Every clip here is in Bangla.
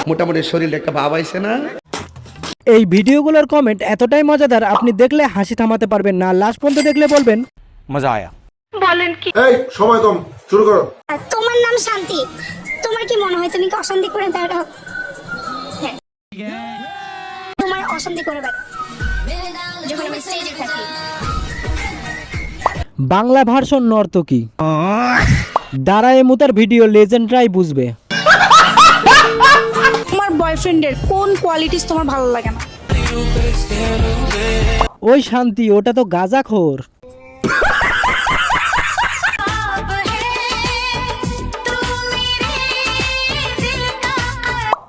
মোটামুটি শরীরে একটা ভাব আইছে না। এই ভিডিওগুলোর কমেন্ট এতটাই মজাদার, আপনি দেখলে হাসি থামাতে পারবেন না। লাস্ট পর্যন্ত দেখলে বলবেন মজা আয়া। বলেন কি? এই সময় কম, শুরু করো। তোমার নাম শান্তি, তোমার কি মনে হয় তুমি কি অশান্তি করে বেড়াও? হ্যাঁ, তোমার অশান্তি করে বেড়াও যখন আমি স্টেজে থাকি। বাংলা ভার্সন নর্তকী দাঁড়ায় মুতার ভিডিও লেজেন্ডরাই বুঝবে। তোমার বয়ফ্রেন্ডের কোন কোয়ালিটিস তোমার ভালো লাগে না? ওই শান্তি, ওটা তো গাঁজাখোর।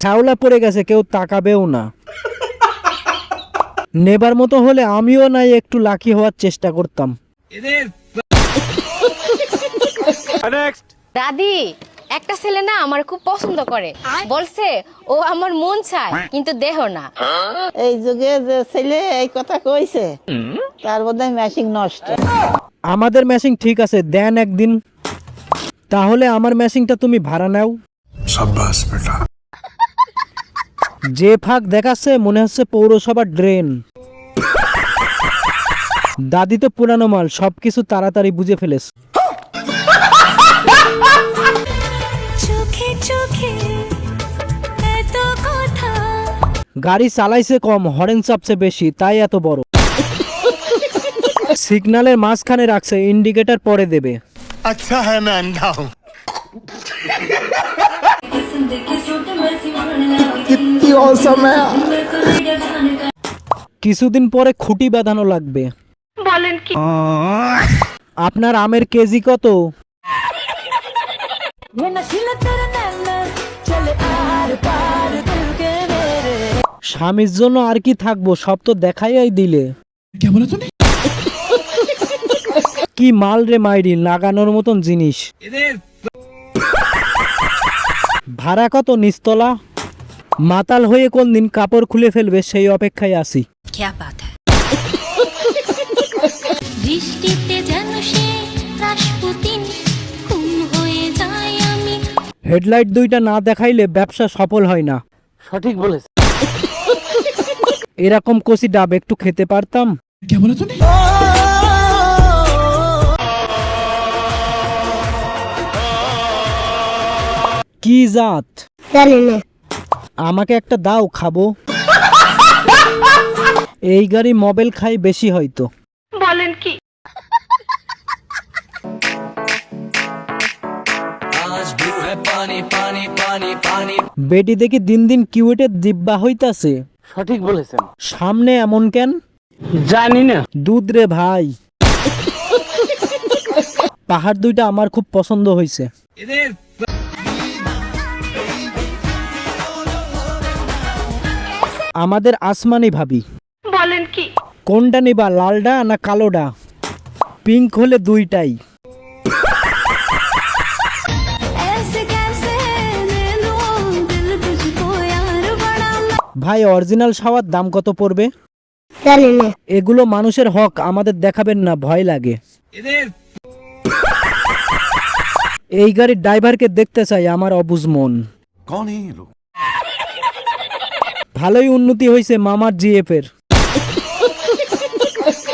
ছাউলা পড়ে গেছে, কেউ তাকাবেও না। নেবার মতো হলে আমিও নাই একটু লাকি হওয়ার চেষ্টা করতাম। দাদি, একটা ছেলে না আমার খুব পছন্দ করে, বলছে ও আমার মন চায় কিন্তু দেহ না। এই যুগে যে ছেলে এই কথা কইছে তার বোধহয় ম্যাচিং নষ্ট। আমাদের ম্যাচিং ঠিক আছে, দেন একদিন। তাহলে আমার ম্যাচিংটা তুমি ভাড়া নাও। সাব্বাস বেটা। যে ফাঁক দেখাচ্ছে মনে হচ্ছে পৌরসভার ড্রেন। দাদি তো পুরানো মাল, সবকিছু তাড়াতাড়ি বুঝে ফেলেছে। গাড়ি চালাইছে কম, হরেন চাপছে বেশি, তাই এত বড়। সিগন্যালের মাঝখানে রাখছে, ইন্ডিকেটর পরে দেবে। আচ্ছা হ্যাঁ मैं अंधा हूं। कितनी औसम है। কিছুদিন পরে খুঁটি বাঁধানো লাগবে। বলেন কি? আপনার আমের কেজি কত? স্বামীর জন্য আর কি থাকবো, সব তো দেখাই দিলে। কি মাল রে মাইরি, লাগানোর মতন জিনিস। ভাড়া কত নিচতলা? মাতাল হয়ে কোন দিন কাপড় খুলে ফেলবে সেই অপেক্ষায় আছি। হেডলাইট দুইটা না দেখাইলে ব্যবসা সফল হয় না। সঠিক বলেছে। এরকম কচি ডাব একটু খেতে পারতাম। কি জাত জানি না। আমাকে একটা দাও, খাবো। এই গাড়ি মোবাইল খাই বেশি হয়তো। বলেন কি? বেটি দেখি দিন দিন কিউটের দিব্যা হইতাছে। সঠিক বলেছেন। সামনে এমন কেন জানি না। দুধ রে ভাই। পাহাড় দুইটা আমার খুব পছন্দ হয়েছে। আমাদের আসমানি ভাবি। বলেন কি? কোনটা নিবা, লালডা না কালোডা? পিঙ্ক হলে দুইটাই। ভাই, অরিজিনাল শাওয়ার দাম কত পড়বে? জানি না। এগুলো মানুষের হক, আমাদের দেখাবেন না, ভয় লাগে। এই গাড়ির ড্রাইভারকে দেখতে চাই, আমার অবুঝ মন। ভালোই উন্নতি হয়েছে মামার জিএফ এর।